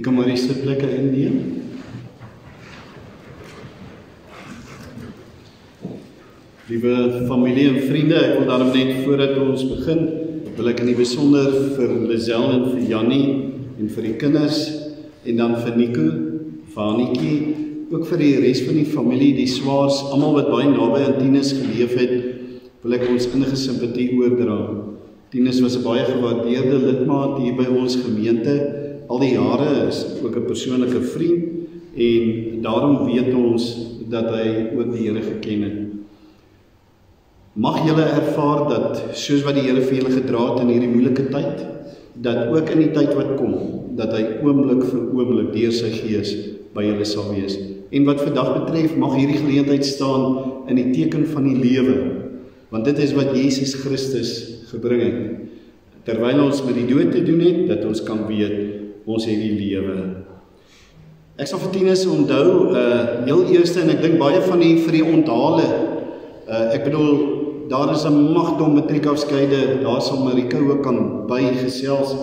kan maar die sitplekke inneem. Liewe familie en vriende, ek wil daarom net voordat ons begin, wil ek in die besonder vir Lizel en vir Jannie en vir die kinders en dan vir Nico, vir Hannetjie, ook vir die res van die familie, die Swaars, almal wat baie naby aan Tinus geleef het, wil ek ons innige simpatie oordra. Tinus was 'n baie gewaardeerde lidmaat hier by ons gemeente. Al die jare is ook 'n persoonlike vriend en daarom weet ons dat hy ook die Here geken het. Mag julle ervaar dat, soos wat die Here vir julle gedra het in hierdie moeilike tyd, dat ook in die tyd wat kom, dat hy oomblik vir oomblik deur sy Gees by julle sal wees. En wat vandag betref, mag hierdie geleentheid staan in die teken van die lewe, want dit is wat Jesus Christus gebring het. Terwyl ons met die dood te doen het, dat ons kan weet, ons het die lewe. Ek sal vir Tinus onthou, heel eerste, en ek dink baie van die vir die onthale, ek bedoel, daar is 'n magdom matriekafskeide, daar sal Marika ook kan bygesels,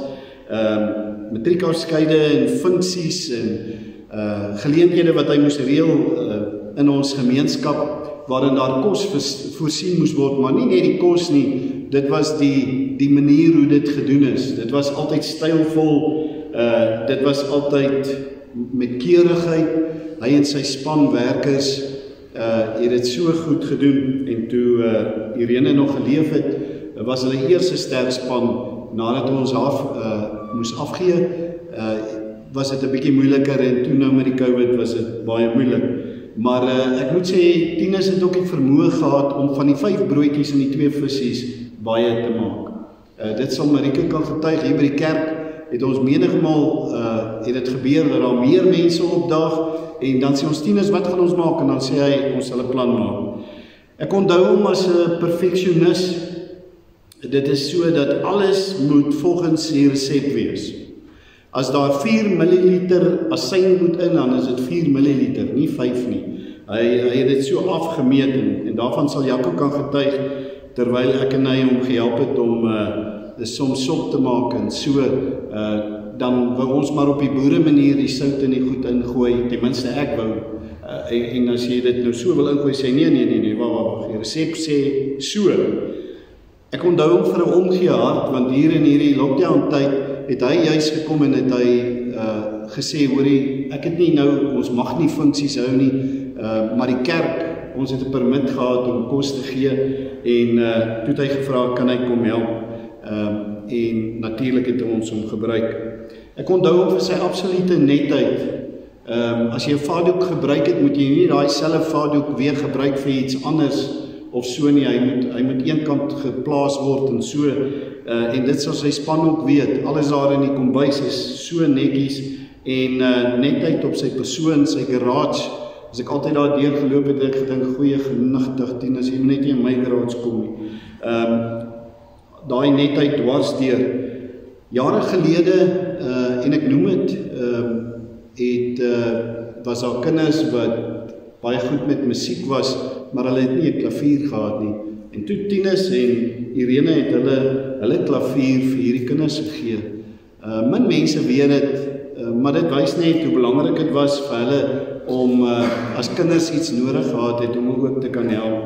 matriekafskeide en funksies en geleenthede wat hy moes reël in ons gemeenskap, waarin daar kos voorsien moes word, maar nie net die kos nie, dit was die manier hoe dit gedoen is. Dit was altyd stylvol, dit was altyd met keurigheid. Hy en sy spanwerkers het dit so goed gedoen, en toe Irene nog geleef het, was hulle eerste sterkspan, nadat ons haar moes afgee, was dit 'n bietjie moeiliker, en toe nou met die COVID was dit baie moeilik. Maar ek moet sê, Tinus het ook die vermoë gehad om van die 5 broodjies en die 2 visies baie te maak. Dit sal Marika kan getuig, hier by die kerk het ons menigmaal het dit gebeur dat daar meer mense opdaag, en dan sê ons Tinus, wat gaan ons maak? En dan sê hy, ons sal 'n plan maak. Ek onthou hom as 'n perfeksionis. Dit is so dat alles moet volgens die resep wees. As daar 4 milliliter asyn moet in, dan is dit 4 milliliter, nie 5 nie. Hy het dit so afgemeet, en daarvan sal Jaco kan getuig, terwyl ek en hy hom gehelp het om soms sop te maak, en so, dan wou ons maar op die boere manier die sout in die goed ingooi, ten minste ek wou, en as jy dit nou so wil ingooi, sê nee, wag, die resep sê so. Ek onthou hom vir 'n omgee hart, want hier in hierdie lockdown tyd, het hy juis gekom en het hy gesê, hoorie, ek het nie nou, ons mag nie funksies hou nie, maar die kerk, ons het 'n permit gehad om kos te gee, en toe het hy gevra, kan hy kom help, en natuurlik het ons hom gebruik. Ek onthou hom vir sy absolute netheid. As jy 'n vaatdoek gebruik het, moet jy nie daai selfe vaatdoek weer gebruik vir iets anders, of so nie, hy moet eenkant geplaas word, en so, en dit sal sy span ook weet, alles daar in die kombuis is so netjies, en netheid op sy persoon, sy garage, as ek altyd daar deur geloop het, ek gedink, goeie genigtig, Tinus, jy moet net nie in my garage kom nie. Daai netheid dwars deur. Jare gelede, en ek noem het, was daar kinders wat baie goed met musiek was, maar hulle het nie 'n klavier gehad nie. En toe Tinus en Irene het hulle klavier vir hierdie kinders gegee. Min mense weet dit, maar dit wys net hoe belangrik dit was vir hulle om, as kinders iets nodig gehad het, om ook te kan help.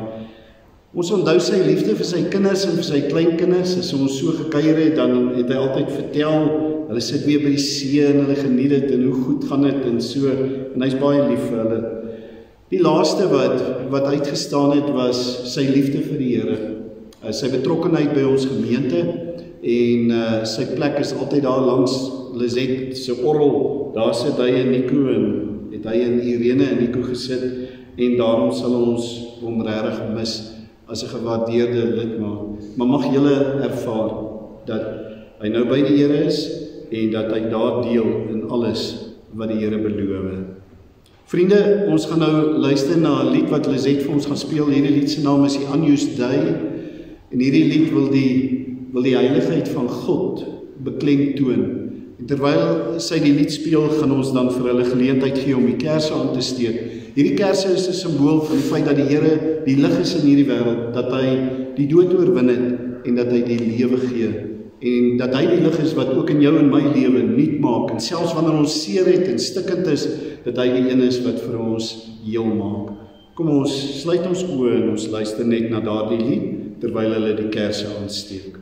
Ons onthou sy liefde vir sy kinders en vir sy kleinkinders. As ons so gekuier het, dan het hy altyd vertel, hulle sit weer by die see en hulle geniet dit, en hoe goed gaan dit, en so, en hy's baie lief vir hulle. Die laaste wat uitgestaan het, was sy liefde vir die Here, sy betrokkenheid by ons gemeente, en sy plek is altyd daar langs Lizet se orgel. Daar sit hy en Nico, en het hy en Irene en Nico gesit, en daarom sal ons hom regtig mis as 'n gewaardeerde lidmaat. Maar mag julle ervaar dat hy nou by die Here is, en dat hy daar deel in alles wat die Here beloof. Vriende, ons gaan nou luister na 'n lied wat Lizet vir ons gaan speel. Hierdie lied se naam is die Agnus Dei, en hierdie lied wil die heiligheid van God beklemtoon. En terwyl sy die lied speel, gaan ons dan vir hulle geleentheid gee om die kersse aan te steek. Hierdie kersse is 'n simbool van die feit dat die Here die lig is in hierdie wêreld, dat hy die dood oorwin het, en dat hy die lewe gee en dat hy die lig is wat ook in jou en my lewe nuut maak, en selfs wanneer ons seer het en stikkend is, dat hy die een is wat vir ons heel maak. Kom ons sluit ons oë en ons luister net na daardie lied, terwyl hulle die kersse aansteek.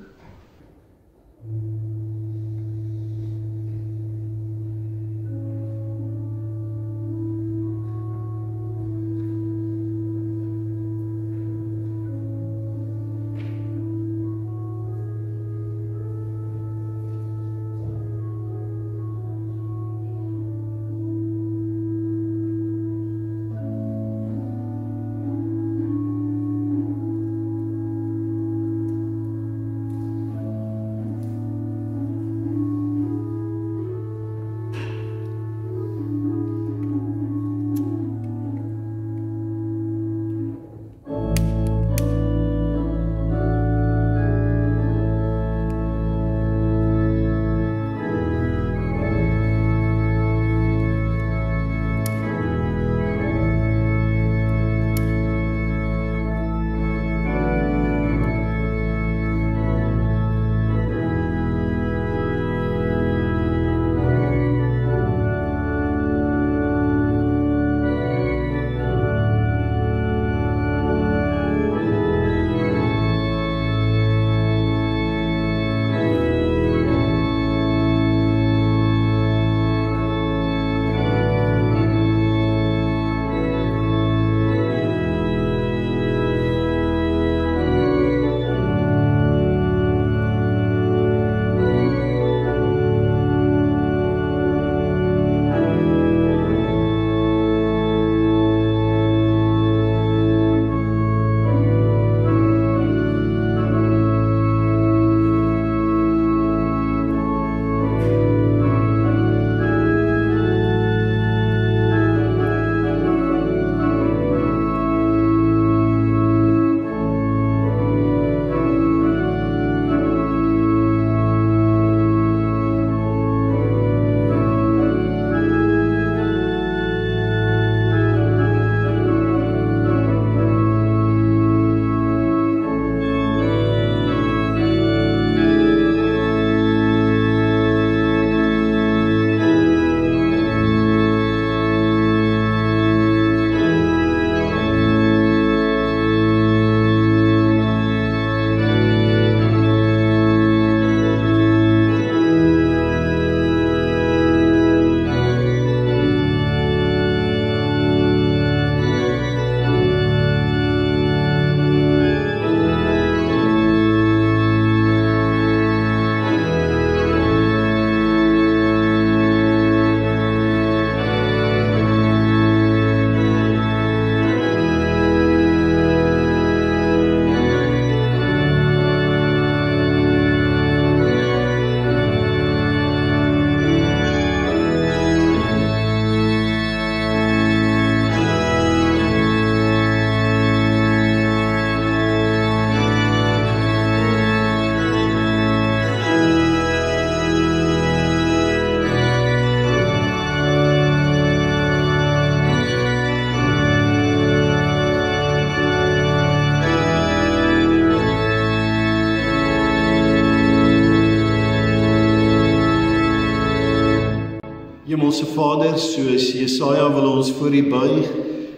Hemelse Vader, soos Jesaja wil ons voor U buig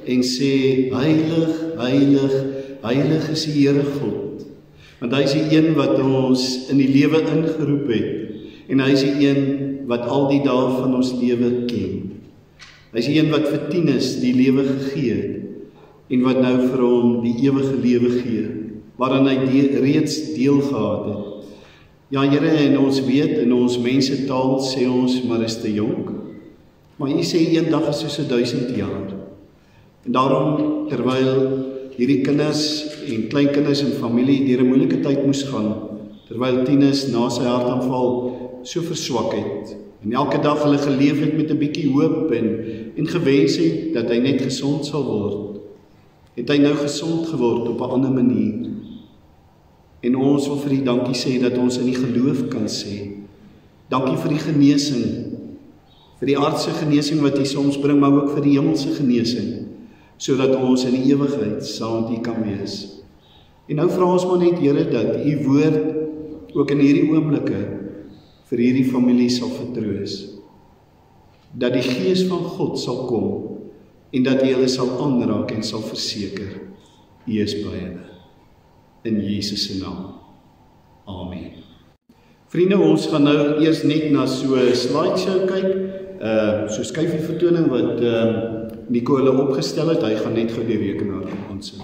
en sê, heilig, heilig, heilig is die Here God. Want hy is die een wat ons in die lewe ingeroep het, en hy is die een wat al die dae van ons lewe ken. Hy is die een wat vir Tinus die lewe gegee het, en wat nou vir hom die ewige lewe gee, waarin hy reeds deel gehad het. Ja, Here, en ons weet, in ons mensetaal sê ons, maar is te jonk. Maar U sê, een dag is soos 1000 jaar. En daarom, terwyl hierdie kinders en kleinkinders en familie deur 'n moeilike tyd moes gaan, terwyl Tinus na sy hartaanval so verswak het, en elke dag hulle geleef het met 'n bietjie hoop en gewens het dat hy net gesond sal word, het hy nou gesond geword op 'n ander manier. En ons wil vir U dankie sê dat ons in die geloof kan sê. Dankie vir die genesing, vir die aardse genesing wat U soms bring, maar ook vir die hemelse genesing, sodat ons in die ewigheid saam met U kan wees. En nou vra ons maar net, Here, dat U woord ook in hierdie oomblikke vir hierdie familie sal vertroos. Dat die Gees van God sal kom en dat hy hulle sal aanraak en sal verseker, U is by hulle. In Jesus se naam. Amen. Vriende, ons gaan nou eers net na so 'n slideshow kyk, so skyfie vertoning wat Nico hulle opgestel het. Hy gaan net gou die rekenaar aansit.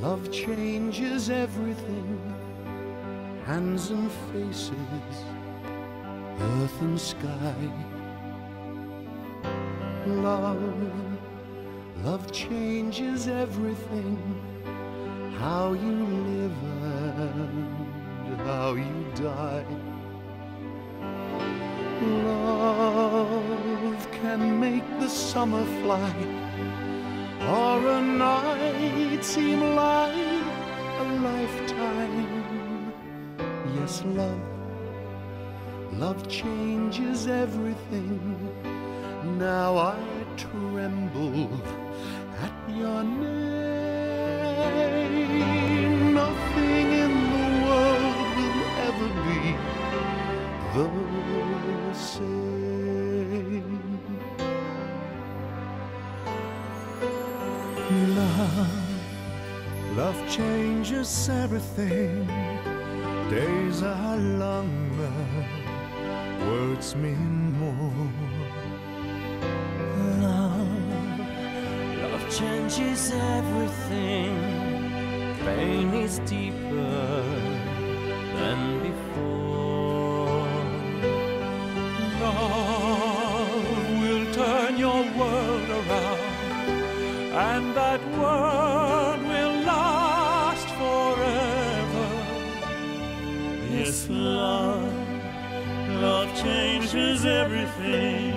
Love changes everything, hands and faces, earth and sky. Love changes everything, how you live and how you die. Love can make the summer fly, or a night seem like a lifetime. Yes, love changes everything. Now I tremble at your name. Nothing in the world will ever be the same. Love changes everything. Days are longer, words mean more. Love changes everything. Pain is deeper than before. Love will turn your world around, and that world will last forever. Yes, love changes everything,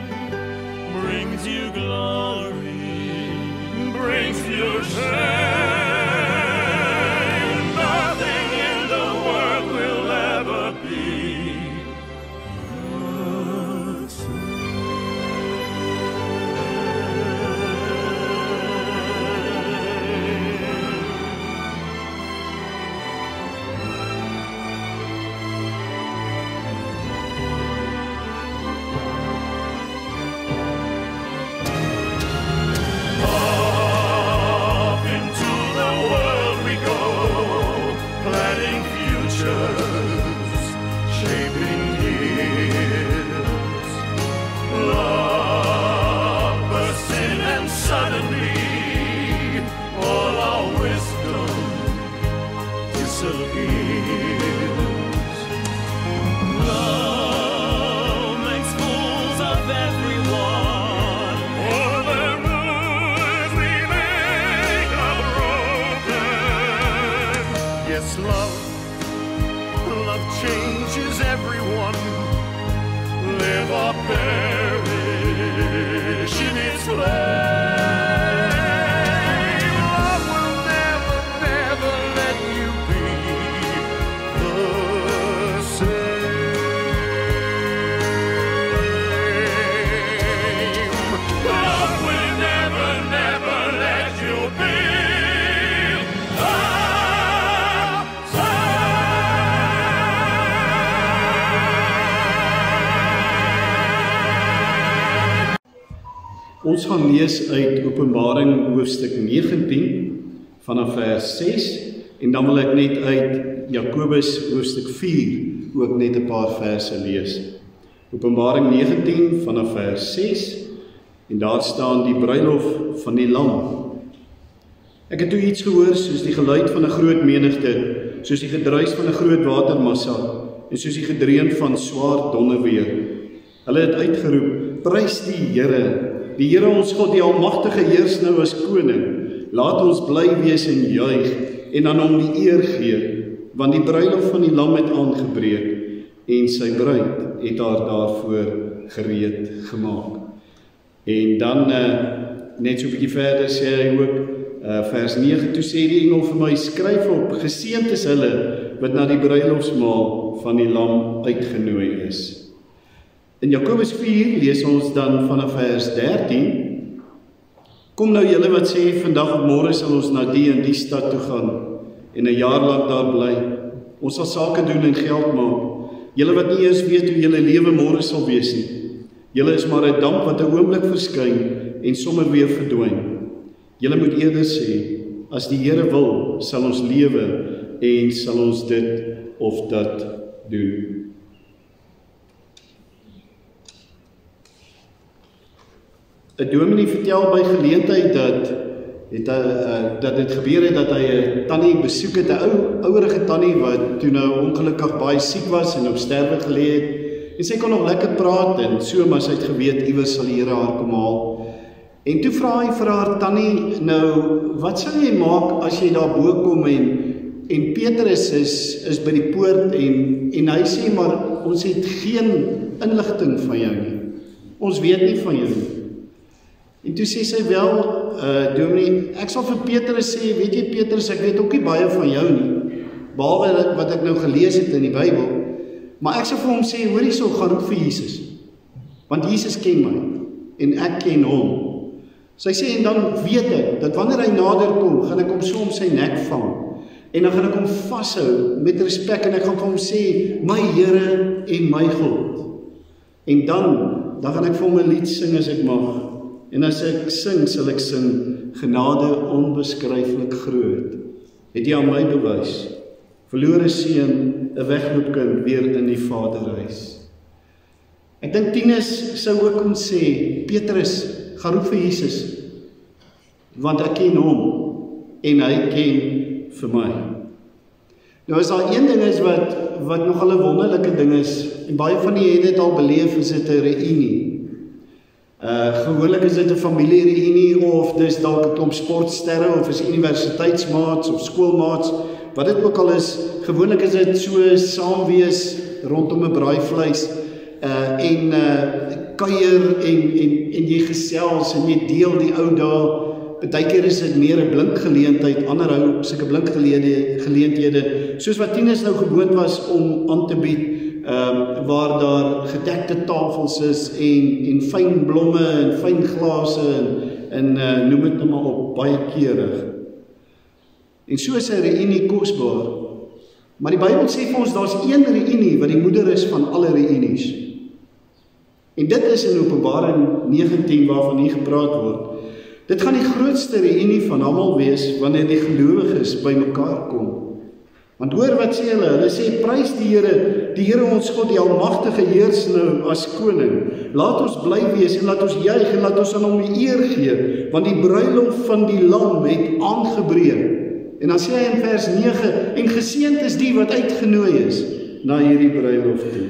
brings you glory, brings you shame. Nothing in the world will ever be the same. Love changes everyone. Live or perish in its flame. Love will never, never let you be the same. Love will never, never let you be. Ons gaan lees uit Openbaring hoofstuk 19 vanaf vers 6 en dan wil ek net uit Jakobus hoofstuk 4 ook net 'n paar verse lees. Openbaring 19 vanaf vers 6 en daar staan die bruilof van die lam. Ek het toe iets gehoor soos die geluid van 'n groot menigte, soos die gedruis van 'n groot watermassa en soos die gedreun van swaar donderweer. Hulle het uitgeroep: Prys die Here! Die Here ons God, die Almagtige heers nou as koning. Laat ons bly wees en juig en aan hom die eer gee, want die bruilof van die lam het aangebreek en sy bruid het haar daarvoor gereed gemaak. En dan net so 'n bietjie verder sê hy ook vers 9, toe sê die engel vir my: skryf op, geseënd is hulle wat na die bruilofsmaal van die lam uitgenooi is. In Jakobus 4 lees ons dan vanaf vers 13, kom nou julle wat sê, vandag of môre sal ons na die en die stad toe gaan, en 'n jaar lank daar bly. Ons sal sake doen en geld maak. Julle wat nie eers weet hoe julle lewe môre sal wees nie. Julle is maar 'n damp wat 'n oomblik verskyn en sommer weer verdwyn. Julle moet eerder sê, as die Here wil, sal ons lewe en sal ons dit of dat doen. Een dominee vertel by geleentheid dat dit gebeur het dat hy 'n tannie besoek het, 'n ouerige tannie wat toe nou ongelukkig baie siek was en op sterwe gelê het. En sy kon nog lekker praat en so, maar sy het geweet iewers sal die Here haar kom haal. En toe vra hy vir haar tannie, nou, wat sal jy maak as jy daar bo kom en Petrus is by die poort en hy sê, maar ons het geen inligting van jou nie. Ons weet nie van jou nie. En toe sê sy wel, dominee, ek sal vir Petrus sê, weet jy Petrus, ek weet ook nie baie van jou nie, behalwe wat ek nou gelees het in die Bybel, maar ek sal vir hom sê, hoor hierso, gaan roep vir Jesus, want Jesus ken my, en ek ken hom. Sy sê, en dan weet ek, dat wanneer hy nader kom, gaan ek hom so om sy nek vang, en dan gaan ek hom vashou, met respek, en ek gaan vir hom sê, my Here en my God. En dan gaan ek vir hom 'n lied sing as ek mag, en as ek sing, sal ek sing, genade onbeskryflik groot, het jy aan my bewys, verlore seun, 'n wegloopkind weer in die Vaderhuis. Ek dink Tinus sou ook kon sê, Petrus, gaan roep vir Jesus, want ek ken hom, en hy ken vir my. Nou as daar een ding is wat nogal 'n wonderlike ding is, en baie van die het dit al beleef, is dit 'n reunie. Gewoonlik is dit 'n familiereunie, of dis dalk 'n klomp sportsterre, of is universiteitsmaats, of skoolmaats, wat dit ook al is. Gewoonlik is dit so saam wees rondom 'n braaivleis, en kuier, en jy gesels, en jy deel die ou dae. Partykeer is dit meer 'n blink geleentheid, ander hou sulke blink geleenthede, soos wat Tinus nou gewoond was om aan te bied, waar daar gedekte tafels is, en fyn blomme, en fyn glase, en noem dit nou maar op, baie keurig. En so is 'n reunie kosbaar. Maar die Bybel sê vir ons, daar's een reunie, wat die moeder is van alle reunies. En dit is in Openbaring 19, waarvan hier gepraat word. Dit gaan die grootste reunie van almal wees, wanneer die gelowiges by mekaar kom. Want hoor wat sê hulle sê, prys die Here ons God, die almagtige heers nou as koning. Laat ons bly wees, en laat ons juig, en laat ons aan hom die eer gee, want die bruiloft van die lam het aangebreek. En dan sê hy in vers 9, en geseënd is die wat uitgenooi is, na hierdie bruiloft toe.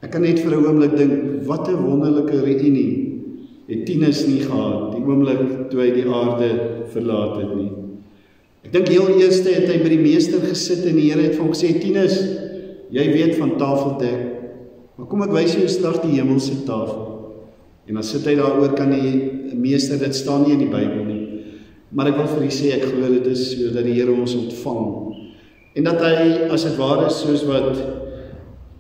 Ek kan net vir 'n oomblik dink, wat 'n wonderlike reunie het Tinus nie gehad, die oomblik toe hy die aarde verlaat het nie. Ek dink heel eerste het hy by die meester gesit, en die Here het vir hom gesê, Tinus, jy weet van tafeldek, maar kom ek wys jou slag die hemelse tafel. En dan sit hy daar oor, kan die meester, dit staan nie in die Bybel nie, maar ek wil vir u sê, ek glo dit is so dat die Here ons ontvang, en dat hy, as het ware is, soos wat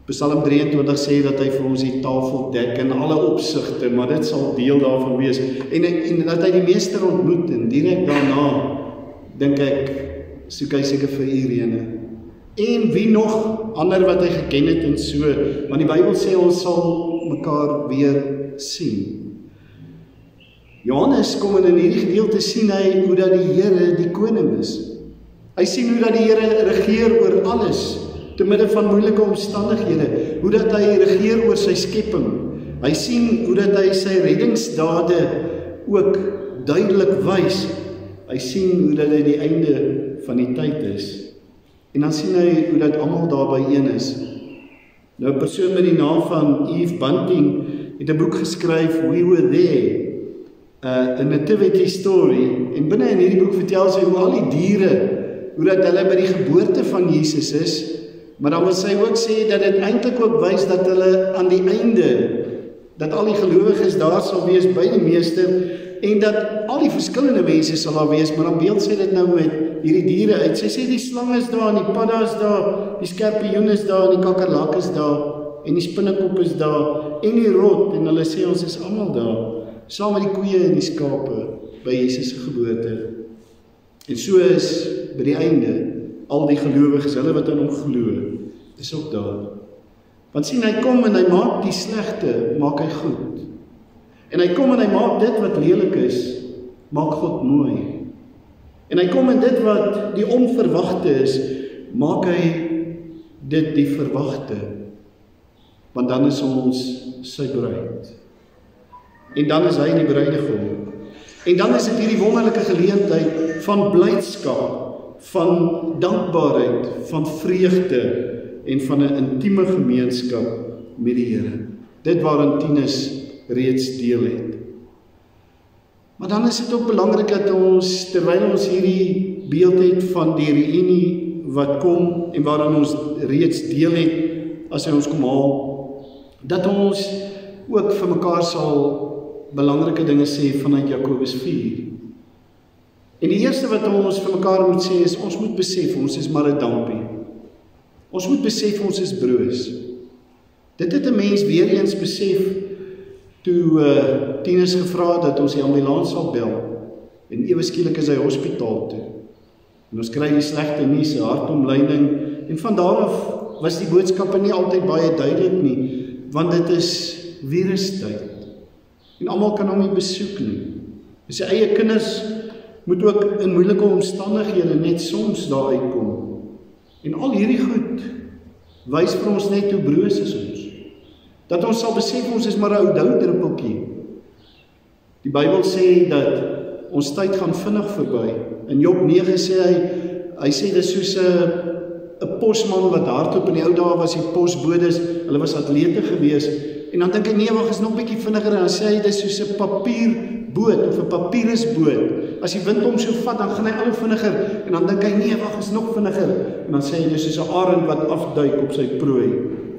Psalm 23 sê, dat hy vir ons die tafel dek in alle opsigte, maar dit sal deel daarvan wees, en dat hy die meester ontmoet, en direk daarna, dink ek, soek hy seker vir Irene, en wie nog ander wat hy geken het, en so, want die Bybel sê, ons sal mekaar weer sien. Johannes kom in hierdie gedeelte, sien hy, hoe dat die Here die koning is. Hy sien hoe dat die Here regeer oor alles, te midde van moeilike omstandighede, hoe dat hy regeer oor sy skepping. Hy sien hoe dat hy sy reddingsdade ook duidelik wys. Hy sien hoe dat dit die einde van die tyd is. En dan sien hy hoe dat almal daarby een is. Nou 'n persoon met die naam van Eve Bunting het 'n boek geskryf, We Were There, a nativity story, en binne in hierdie boek vertel sy hoe al die diere, hoe dat hulle by die geboorte van Jesus is, maar dan wil sy ook sê dat dit eintlik ook wys dat hulle aan die einde, dat al die gelowiges daar sal wees by die meester, en dat al die verskillende mense sal daar wees, maar dan beeld sy dit nou met hierdie diere uit. Sy sê die slang is daar, en die padda is daar, die skorpioen is daar, en die kakerlak is daar, en die spinnekop is daar, en die rot, en hulle sê ons is almal daar, saam met die koeie en die skape, by Jesus se geboorte. En so is by die einde, al die gelowiges, hulle wat in hom glo, is ook daar. Want sien, hy kom en hy maak die slegte, maak hy goed. En hy kom en hy maak dit wat lelik is, maak God mooi. En hy kom en dit wat die onverwagte is, maak hy dit die verwagte. Want dan is ons sy bruid. En dan is hy die bruidegom. En dan is dit hierdie wonderlike geleentheid van blydskap, van dankbaarheid, van vreugde en van 'n intieme gemeenskap met die Here. Dit waarin tieners reeds deel het. Maar dan is dit ook belangrik dat ons, terwyl ons hierdie beeld het van die reunie wat kom en waarin ons reeds deel het, as hy ons kom haal, dat ons ook vir mekaar sal belangrike dinge sê vanuit Jakobus 4. En die eerste wat ons vir mekaar moet sê is, ons moet besef, ons is maar 'n dampie. Ons moet besef, ons is broos. Dit het 'n mens weer eens besef, toe tieners gevra dat ons die ambulans sal bel, en ewe skielik is hy hospitaal toe. En ons kry die slegte nuus, 'n hartomleiding, en van daar af was die boodskappe nie altyd baie duidelik nie, want dit is virustyd. En almal kan hom nie besoek nie. En sy eie kinders moet ook in moeilike omstandighede net soms daar uitkom. En al hierdie goed wys vir ons net hoe broos is ons. Dat ons sal besef ons is maar 'n ou doudruppeltjie. Die Bybel sê dat ons tyd gaan vinnig verby. In Job 9 sê hy sê dis soos 'n posman wat hardloop. In die ou dae was die posbodes, hulle was atlete gewees. En dan dink hy, nee, wag, is nog bietjie vinniger, en dan sê hy, dis soos 'n papierboot, of 'n papierusboot. As die wind hom so vat, dan gaan hy al vinniger, en dan dink hy, nee, wag, is nog vinniger. En dan sê hy, dis soos 'n arend wat afduik op sy prooi.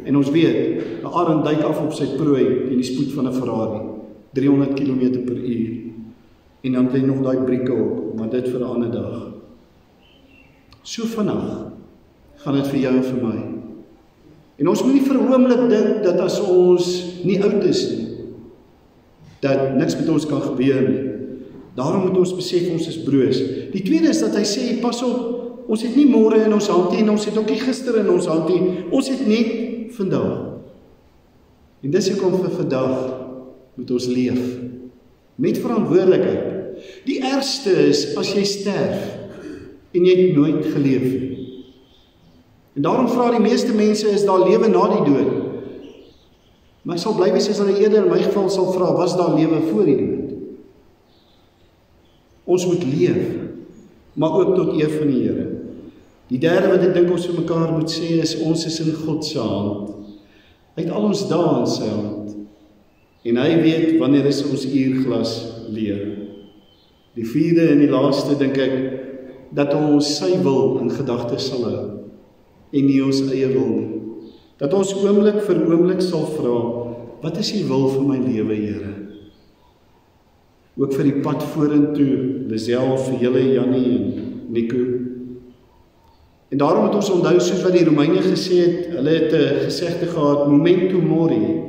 En ons weet, 'n arend duik af op sy prooi, in die spoed van 'n Ferrari, 300 km/h. En dan het hy nog daai brieke op, maar dit vir 'n ander dag. So vinnig gaan dit vir jou en vir my. En ons moet nie vir 'n oomblik dink dat as ons nie oud is nie, dat niks met ons kan gebeur nie. Daarom moet ons besef ons is broos. Die tweede is dat hy sê, pas op, ons het nie môre in ons hand nie, en ons het ook nie gister in ons hand nie, ons het net vandag. En dis hoekom vir vandag moet ons leef, met verantwoordelikheid. Die ergste is as jy sterf, en jy het nooit geleef nie. En daarom vra die meeste mense, is daar lewe na die dood? Maar ek sal bly wees as hulle eerder in my geval sal vra, was daar lewe voor die dood? Ons moet leef, maar ook tot eer van die Here. Die derde wat ek dink ons vir mekaar moet sê is, ons is in God se hand. Hy het al ons dae in sy hand. En hy weet wanneer is ons uurglas leeg. Die vierde en die laaste dink ek, dat ons sy wil in gedagte sal hou, en nie ons eie wil nie. Dat ons oomblik vir oomblik sal vra, wat is die wil vir my lewe, Here? Ook vir die pad vorentoe, Lisel, vir julle, Jannie en Nico. En daarom moet ons onthou, soos wat die Romeine gesê het, hulle het 'n gesegde gehad, memento mori.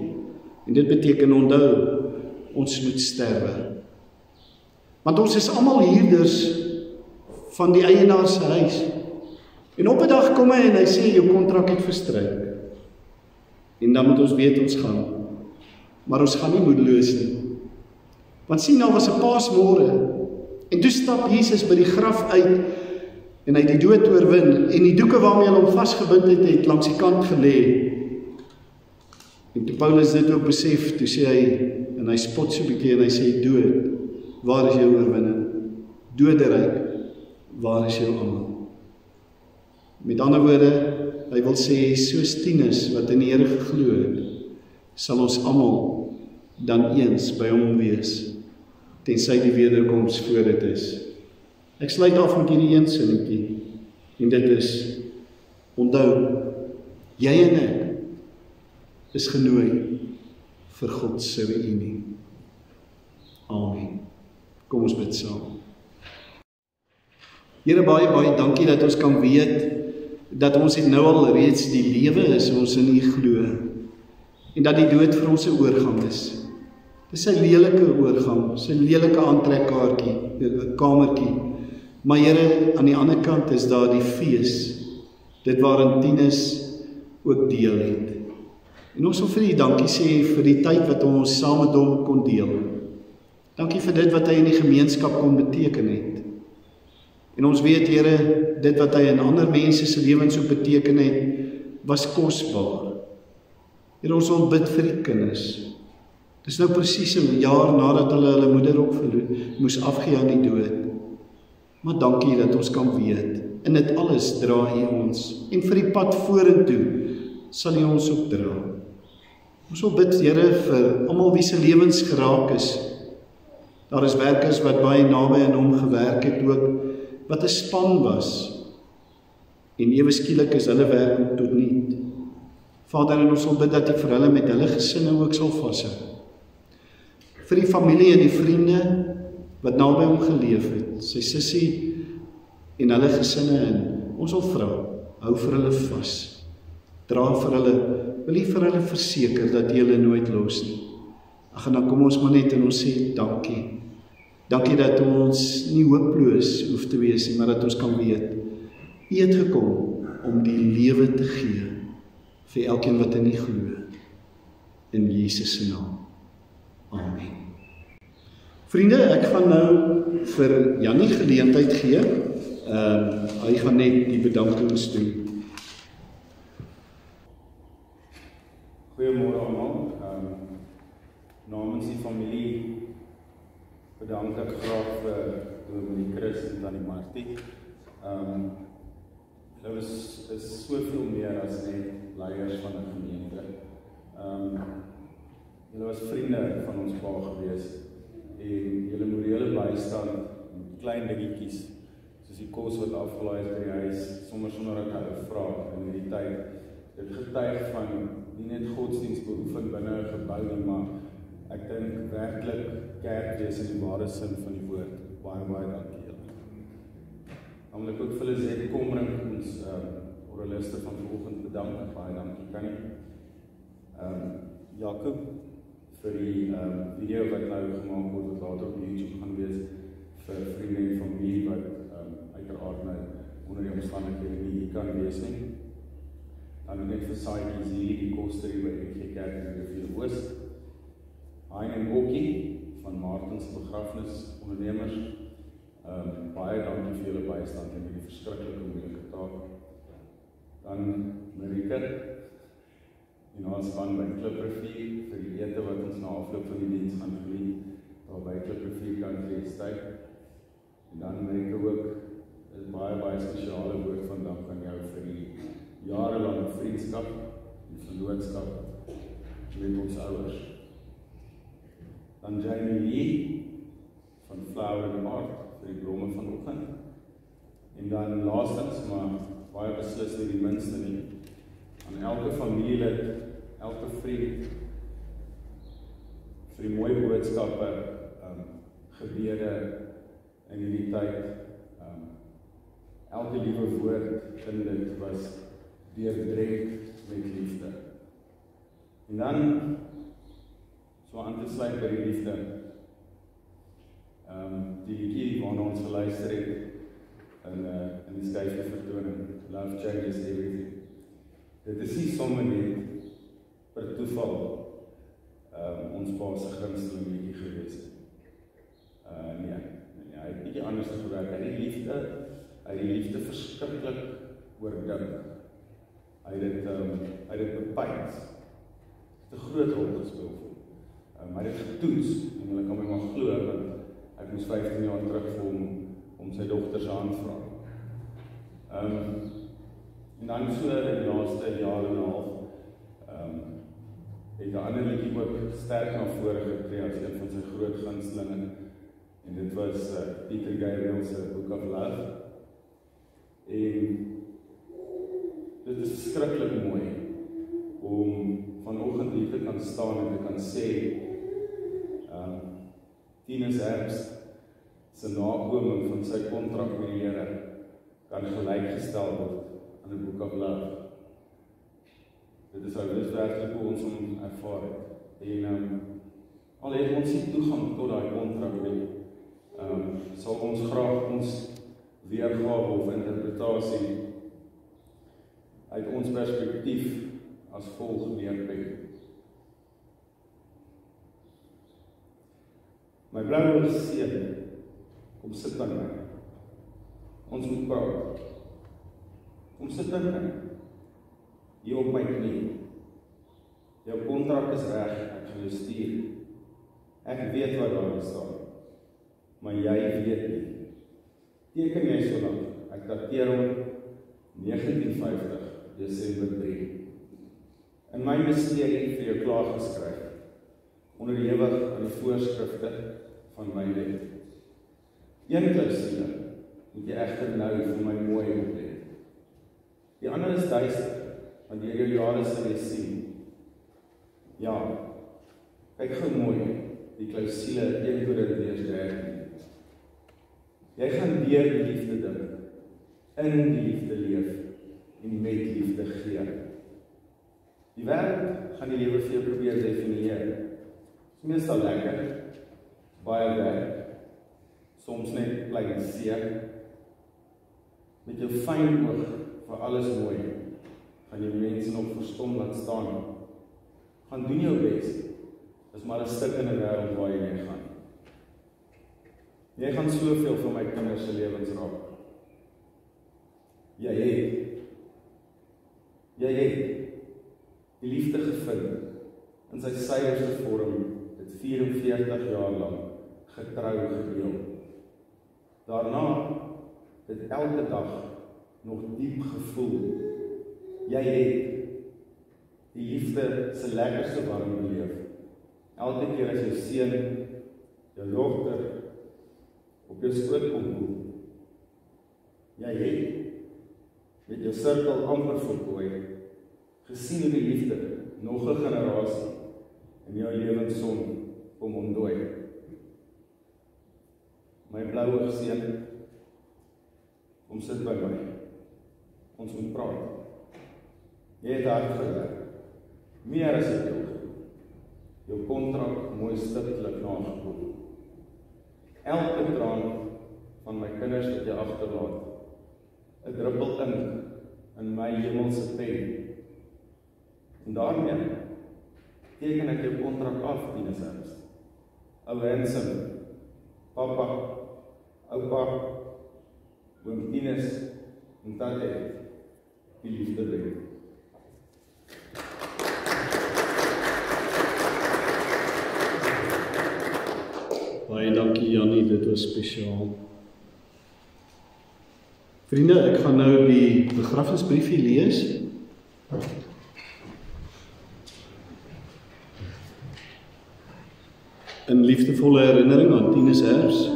En dit beteken onthou, ons moet sterwe. Want ons is almal huurders van die eienaar se huis. En op 'n dag kom hy en hy sê, jou kontrak het verstryk. En dan moet ons weet ons gaan. Maar ons gaan nie moedeloos nie. Want sien, nou was 'n Paasmôre, en toe stap Jesus by die graf uit, en hy het die dood oorwin, en die doeke waarmee hulle hom vasgebind het langs die kant gelê. En toe Paulus dit ook besef, toe sê hy, en hy spot so 'n bietjie, en hy sê, dood, waar is jou oorwinning? Doderyk, waar is jou almal? Met ander woorde, hy wil sê, soos tieners wat in die Here geglo het, sal ons almal dan eens by hom wees, tensy die wederkoms voor dit is. Ek sluit af met hierdie een sinnetjie, en dit is, onthou, jy en ek is genooi vir God se reunie. Amen. Kom ons bid saam. Here, baie dankie dat ons kan weet dat ons het nou al reeds die lewe is ons in U glo en dat die dood vir ons 'n oorgang is. Dis 'n lelike oorgang, dis 'n lelike aantrekkaartjie, 'n kamertjie. Maar Here, aan die ander kant is daar die fees, dit waarin Tinus ook deel het. En ons wil vir U dankie sê vir die tyd wat ons saam met hom kon deel. Dankie vir dit wat hy in die gemeenskap kon beteken het. En ons weet, Here, dit wat hy in ander mense se lewens so beteken het, was kosbaar. Here, ons wil bid vir die kinders. Dis nou presies 'n jaar nadat hulle moeder ook moes afgee aan die dood. Maar dankie dat ons kan weet, in dit alles dra U ons, en vir die pad vorentoe sal U ons ook dra. Ons wil bid, Here, vir almal wie se lewens geraak is. Daar is werkers wat baie naby aan hom gewerk het ook, wat 'n span was, en ewe skielik is hulle werk ook tot niet. Vader, en ons wil bid dat U vir hulle met hulle gesinne ook sal vashou. Vir die familie en die vriende wat naby hom geleef het, sy sussie en hulle gesinne in, ons wil vra, hou vir hulle vas, dra vir hulle, wil U vir hulle verseker dat U hulle nooit los nie. Ag, en dan kom ons maar net en ons sê dankie. Dankie dat ons nie hooploos hoef te wees nie, maar dat ons kan weet, U het gekom om die lewe te gee vir elkeen wat in U glo. In Jesus se naam. Amen. Vriende, ek gaan nou vir Jannie geleentheid gee. Hy gaan net die bedankings doen. Goeiemôre almal. Namens die familie bedank ek graag vir Dominee Chris en Tannie Martie. Hulle is soveel meer as net leiers van 'n gemeente. Hulle was vriende van ons pa gewees en hulle morele bystand met klein dingetjies soos die kos wat afgelaai is by die huis, sommer sonder dat hulle vra in hierdie tyd. Dit getuig van nie net godsdienst beoefen binne 'n gebou nie, maar ek dink werklik kerk wees in die ware sin van die woord. Baie dankie julle. Naamlik ook vir Lizette Komring, ons oraliste van vanoggend bedank. Baie dankie Tannie. Jakob vir die video wat nou gemaak word wat later op YouTube gaan wees vir vriende en familie wat uiteraard nou onder die omstandighede nie hier kan wees nie. Dan net vir Saaikies hier, die koster hier by NG Kerk in Rivier Oos. Hein en Okkie van Martens begrafnis ondernemers. Baie dankie vir julle bystand en die verskriklike moeilike taak. Dan Marika en ons span by Kliprivier vir die ete wat ons na afloop van die diens gaan geniet daar by Kliprivier Country Estate. En dan Marika ook, is baie spesiale woord van dank aan jou vir die jarelange vriendskap en vernootskap met ons ouers. Dan Jamie Lee van Flower in the Heart vir die blomme vanoggend. En dan laastens, maar baie beslis nie die minste nie, aan elke familielid, elke vriend vir die mooi boodskappe, gebede in hierdie tyd. Elke liewe woord in dit was deurdrenk met liefde. En dan so aan te sluit by die liefde. Die liedjie waarna ons geluister het in die skyfie vertoning, Love Changes Everything. Dit is nie sommer net per toeval ons pa se gunsteling liedjie gewees. Nee, hy het bietjie anders gewerk. Hy het die liefde verskriklik oordink. Hy het dit bepaald. Het 'n groot rol gespeel. Maar hy het getoets, en hulle kan my maar glo, want ek moes 15 jaar terug vir hom om sy dogter se hand vra. En dan so in die laaste jaar en 'n half, het 'n ander liedjie ook sterk na vore getree as een van sy groot gunstelinge. En dit was Pieter Gabriel se Book of Love. En dit is verskriklik mooi om vanoggend hier te kan staan en te kan sê Tinus Herbst se nakoming van sy kontrak met die Here kan gelijkgestel word aan 'n boek of love. Dit is werklik hoe ons hom ervaar het. En al het ons nie toegang tot daai kontrak nie, sal ons graag ons weergawe of interpretasie uit ons perspektief as volg neerpeg. My blou seun, kom sit by my. Ons moet praat. Kom sit by my. Hier op my knie. Jou kontrak is reg, ek gaan jou stuur. Ek weet wat daar staan, maar jy weet nie. Teken jy so lank, ek dateer hom 1950, Desember 3. In my misterie vir jou klaar geskryf, onderhewig aan die voorskrifte van my wet. Een klousule moet jy egter nou vir my mooi oplet. Die ander is duister, want deur jou jare sal jy sien. Ja, kyk gou mooi, die klousule 1 Korintiërs 13. Jy gaan deur die liefde dink, in die liefde leef en met liefde gee. Die wêreld gaan die lewe vir jou probeer definieer. Dit is meestal lekker, baie werk, soms net plain seer. Met jou fyn oog vir alles mooi, gaan jy mense nog verstom laat staan. Gaan doen jou bes, is maar 'n stuk in 'n wêreld waar jy gaan. Jy gaan soveel van my kinders se lewens raak. Jy het die liefde gevind in sy suiwerste vorm, dit 44 jaar lank getrou gedeel. Daarna dit elke dag nog diep gevoel. Jy het die liefde se lekkerste warm beleef. Elke keer as jou seun, jou dogter op jou skoot kom koel. Jy het met jou sirkel amper voltooi, gesien hoe die liefde nog 'n generasie in jou lewensson kom ontdooi. My blou seun, kom sit by my. Ons moet praat. Jy het hard gewerk. Meer as ek jou gedoen. Jou kontrak mooi stiptelik nagekom. Elke traan van my kinders wat jy agterlaat, 'n druppel ink in my hemelse pen. En daarmee teken ek jou kontrak af, Tinus Ernst. Ou Hansen, papa, oupa, oom Tinus en tante, die liefde bring. Baie dankie Jannie, dit was spesiaal. Vriende, ek gaan nou die begrafnisbriefie lees. In liefdevolle herinnering aan Tinus Ernst.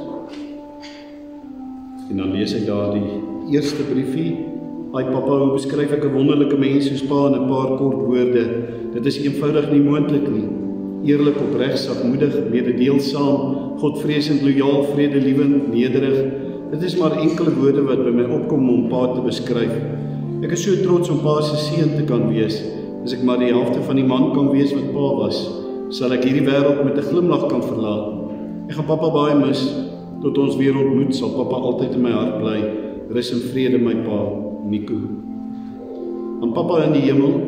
En dan lees ek daar die eerste briefie. Ai papa, hoe beskryf ek 'n wonderlike mens soos pa in 'n paar kort woorde? Dit is eenvoudig nie moontlik nie. Eerlik, opreg, sagmoedig, mededeelsaam, godvreesend, lojaal, vredelievend, nederig. Dit is maar enkele woorde wat by my opkom om pa te beskryf. Ek is so trots om pa se seun te kan wees. As ek maar die helfte van die man kan wees wat pa was, sal ek hierdie wêreld met 'n glimlag kan verlaat. Ek gaan papa baie mis. Tot ons weer ontmoet, sal papa altyd in my hart bly. Rus en vrede, my pa, Nico. Aan papa in die hemel.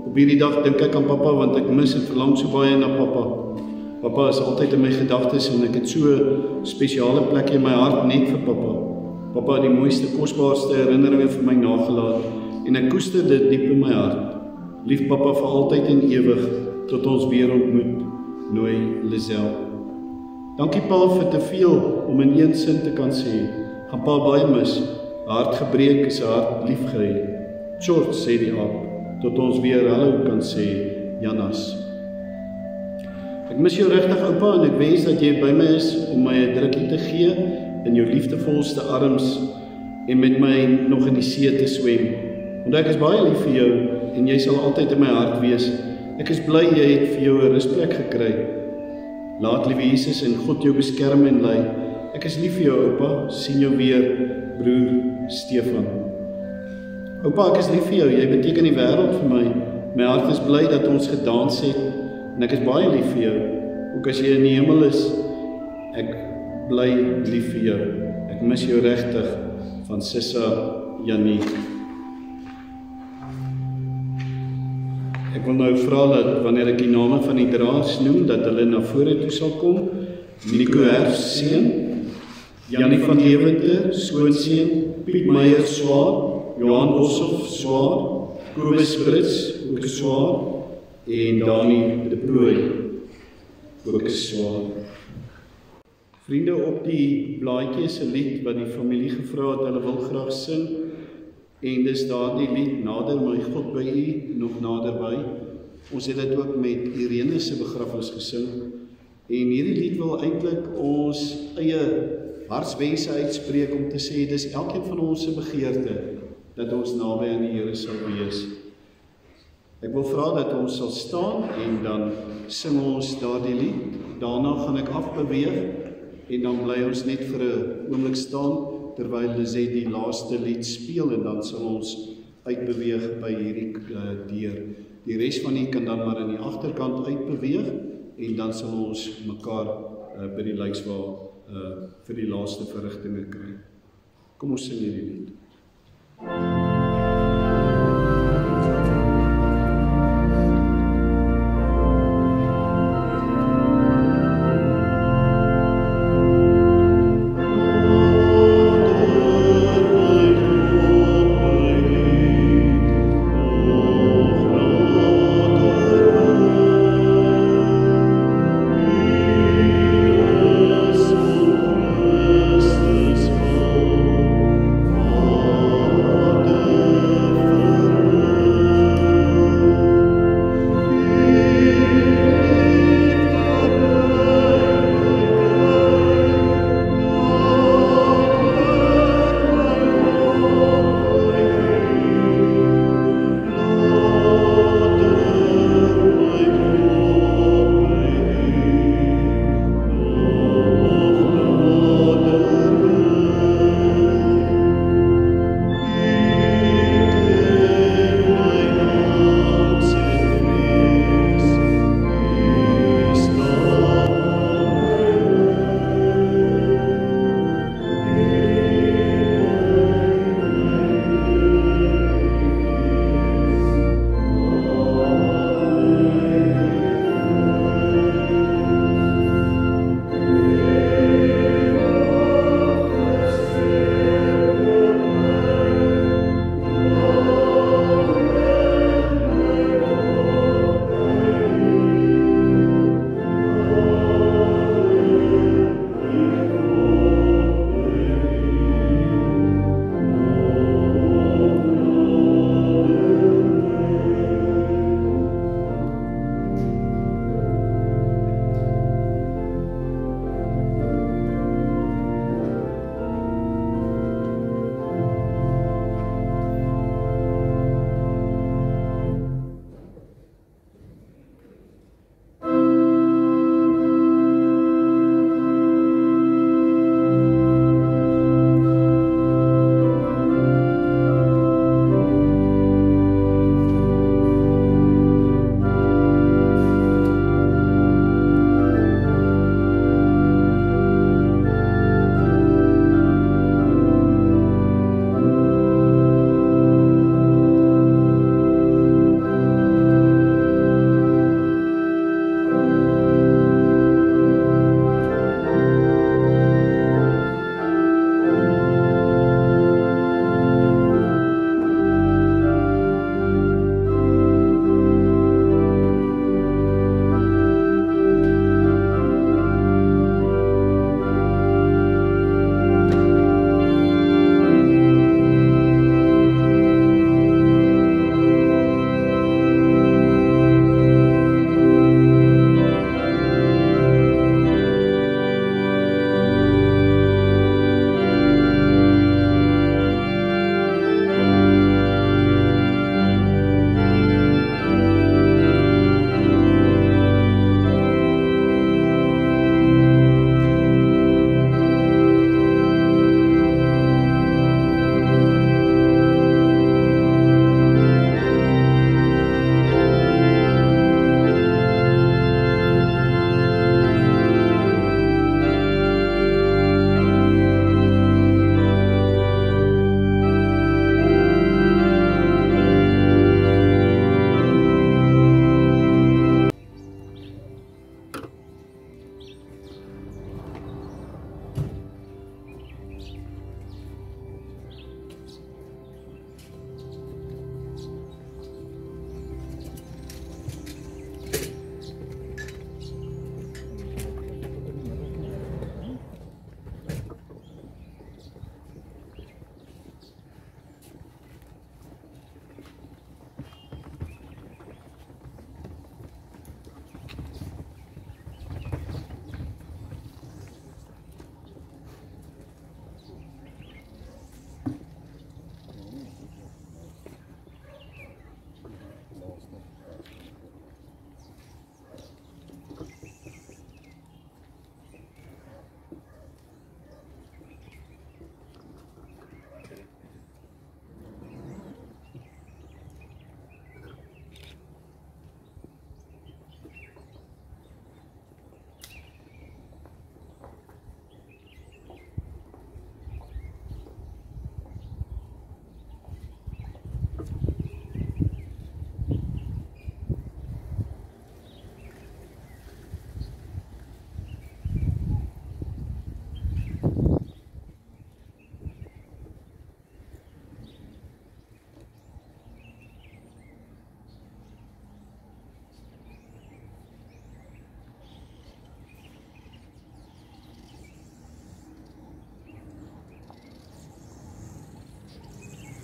Op hierdie dag dink ek aan papa, want ek mis en verlang so baie na papa. Papa is altyd in my gedagtes en ek het so 'n spesiale plek in my hart net vir papa. Papa het die mooiste, kosbaarste herinneringe vir my nagelaat en ek koester dit diep in my hart. Lief papa vir altyd en ewig, tot ons weer ontmoet. Nooi Lisel. Dankie pa vir te veel om in een sin te kan sê. Gaan pa baie mis. 'n Hart gebreek is 'n hart lief gehet. Short, sê die aap. Tot ons weer hallo kan sê, Janas. Ek mis jou regtig oupa en ek wens dat jy by my is om my 'n drukkie te gee in jou liefdevolste arms en met my nog in die see te swem. Want ek is baie lief vir jou en jy sal altyd in my hart wees. Ek is bly jy het vir jou 'n rusplek gekry. Laat liewe Jesus en God jou beskerm en lei. Ek is lief vir jou oupa, sien jou weer, broer Stefan. Oupa, ek is lief vir jou, jy beteken die wêreld vir my. My hart is bly dat ons gedans het, en ek is baie lief vir jou. Ook as jy in die hemel is, ek bly lief vir jou. Ek mis jou regtig, van Sissa Janie. Ek wil nou vra dat wanneer ek die name van die draers noem, dat hulle na vore toe sal kom. Nico Herf, seun, Janie van Deventer, skoonseun, Piet Meyer, swaar, Johan Boshoff, swaar, Kobus Brits, ook swaar, en Dani de Prooi, ook swaar. Vriende, op die blaadjie is 'n lied wat die familie gevra het, hulle wil graag sing, en dis daardie lied, Nader my God by U, nog naderby. Ons het dit ook met Irene se begrafnis gesing, en hierdie lied wil eintlik ons eie hartswense uitspreek om te sê, dis elkeen van ons se begeerte, dat ons naby aan die Here sal wees. Ek wil vra dat ons sal staan, en dan sing ons daardie lied, daarna gaan ek afbeweeg, en dan bly ons net vir 'n oomblik staan, terwyl Lizet die laaste lied speel, en dan sal ons uitbeweeg by hierdie deur. Die res van u kan dan maar in die agterkant uitbeweeg, en dan sal ons mekaar by die lijkswaal vir die laaste verrigtinge kry. Kom ons sing hierdie lied. Vader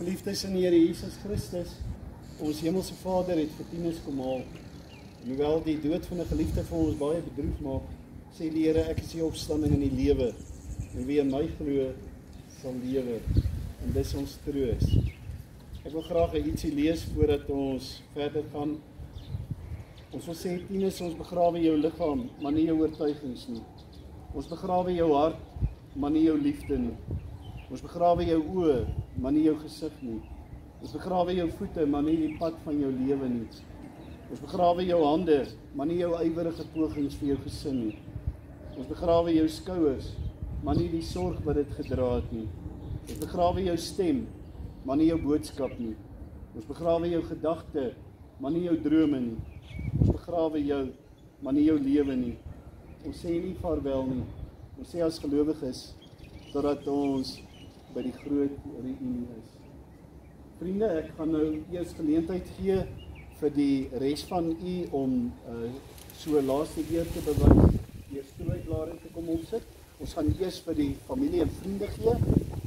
Geliefdes in die Here Jesus Christus, ons hemelse Vader het vir Tinus kom haal. En hoewel die dood van 'n geliefde vir ons baie bedroef maak, sê die Here, ek is die opstanding en die lewe. En wie in my glo, sal lewe. En dis ons troos. Ek wil graag ietsie lees voordat ons verder gaan. Ons wil sê, Tinus, ons begrawe jou liggaam, maar nie jou oortuigings nie. Ons begrawe jou hart, maar nie jou liefde nie. Ons begrawe jou oë, maar nie jou gesig nie. Ons begrawe jou voete, maar nie die pad van jou lewe nie. Ons begrawe jou hande, maar nie jou ywerige pogings vir jou gesin nie. Ons begrawe jou skouers, maar nie die sorg wat dit gedra het nie. Ons begrawe jou stem, maar nie jou boodskap nie. Ons begrawe jou gedagte, maar nie jou drome nie. Ons begrawe jou, maar nie jou lewe nie. Ons sê nie vaarwel nie. Ons sê as gelowiges, totdat ons by die groot reunie is. Vriende, ek gaan nou eers geleentheid gee vir die res van u om so laaste eer te bewys, die strooiklaring te kom opsit. Ons gaan eers vir die familie en vriende gee,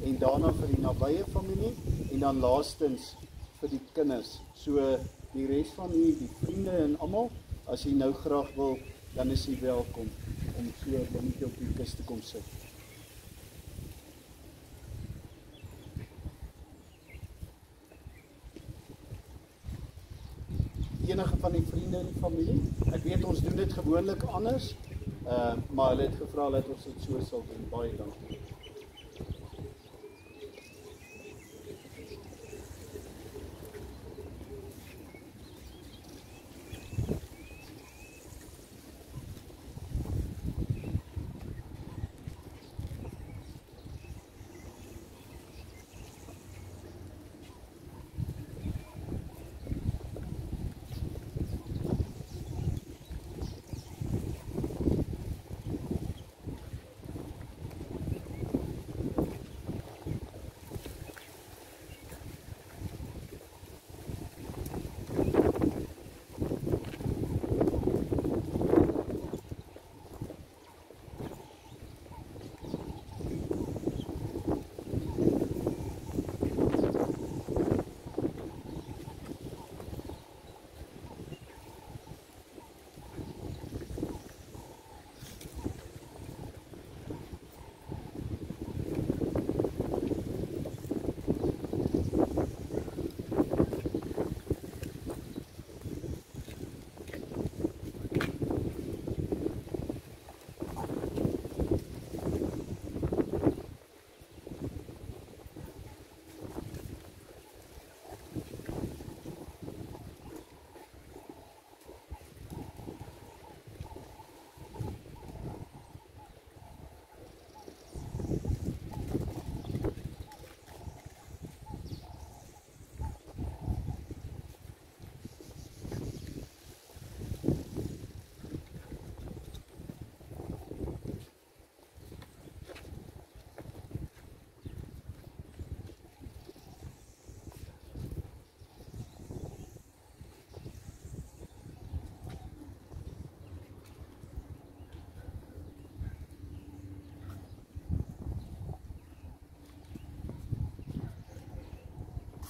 en daarna vir die nabye familie, en dan laastens vir die kinders. So die res van u, die vriende en almal, as u nou graag wil, dan is u welkom om so binne op die kus te kom sit. Enige van die vriende en die familie. Ek weet ons doen dit gewoonlik anders, maar hulle het gevra dat ons dit so sal doen. Baie dankie.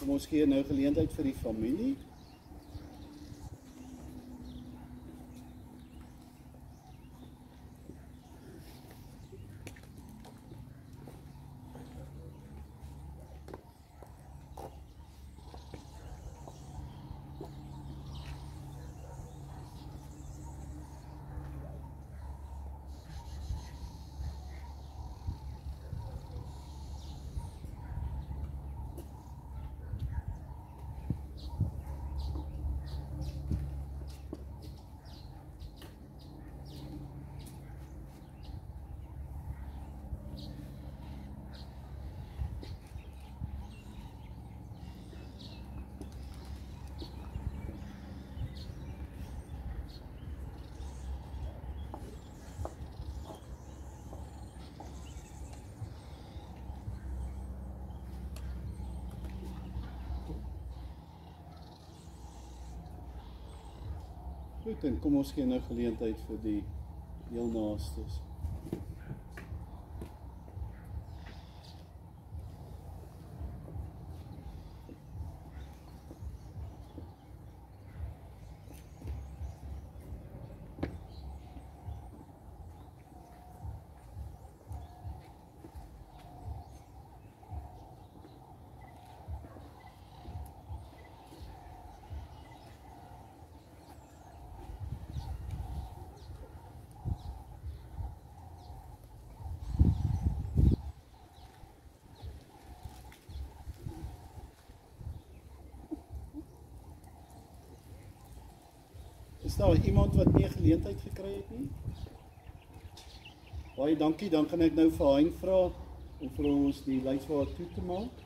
Kom ons gee nou geleentheid vir die familie. Goed, en kom ons gee nou geleentheid vir die heel naastes. Is daar iemand wat nie 'n geleentheid gekry het nie? Baie dankie, dan gaan ek nou vir Hein vra om vir ons die leidswaard toe te maak.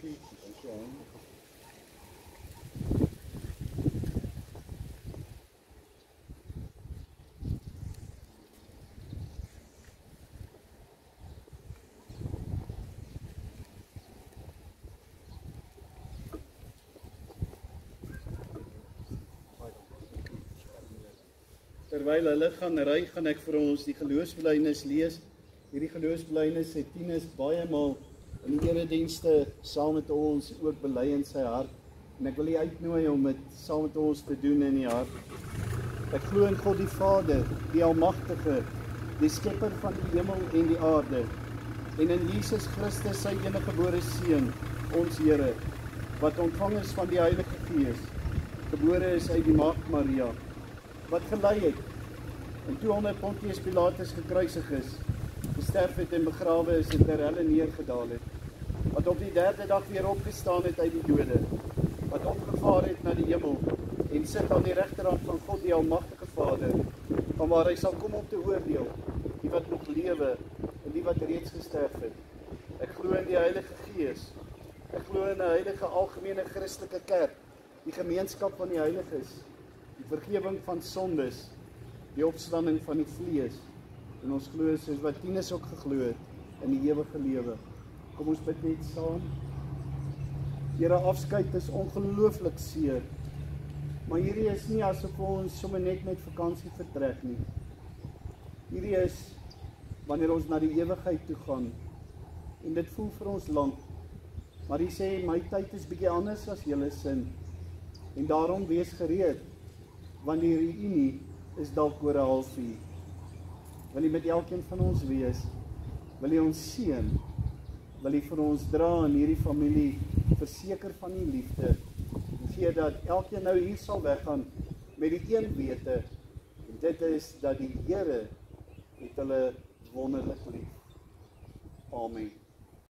Okay, dankie Hein. Terwyl hulle gaan ry, gaan ek vir ons die geloofsbelijdenis lees. Hierdie geloofsbelijdenis het Tinus baie maal in die eredienste saam met ons ook bely in sy hart. En ek wil u uitnooi om dit saam met ons te doen in die hart. Ek glo in God die Vader, die Almagtige, die Skepper van die hemel en die aarde, en in Jesus Christus sy eniggebore Seun, ons Here, wat ontvang is van die Heilige Gees, gebore is uit die Maagd Maria, wat gelei het, en toe onder Pontius Pilatus gekruisig is, gesterf het en begrawe is en ter helle neergedaal het, wat op die 3de dag weer opgestaan het uit die dode, wat opgevaar het na die hemel, en sit aan die regterhand van God die Almagtige Vader, van waar hy sal kom om te oordeel, die wat nog lewe, en die wat reeds gesterf het. Ek glo in die Heilige Gees, ek glo in 'n heilige algemene Christelike kerk, die gemeenskap van die heiliges, die vergewing van sondes, die opstanding van die vlees, en ons glo soos wat Tinus ook geglo het, in die ewige lewe. Kom ons bid net saam. Here, afskeid is ongelooflik seer, maar hierdie is nie asof ons sommer net met vakansie vertrek nie. Hierdie is wanneer ons na die ewigheid toe gaan, en dit voel vir ons lank, maar hy sê, my tyd is bietjie anders as julle sin, en daarom wees gereed, want die reunie is dalk oor 'n halfuur. Wil hy met elkeen van ons wees, wil hy ons seën, wil hy vir ons dra in hierdie familie, verseker van die liefde, en gee dat elkeen nou hier sal weggaan, met die een wete, en dit is dat die Here het hulle wonderlik lief. Amen.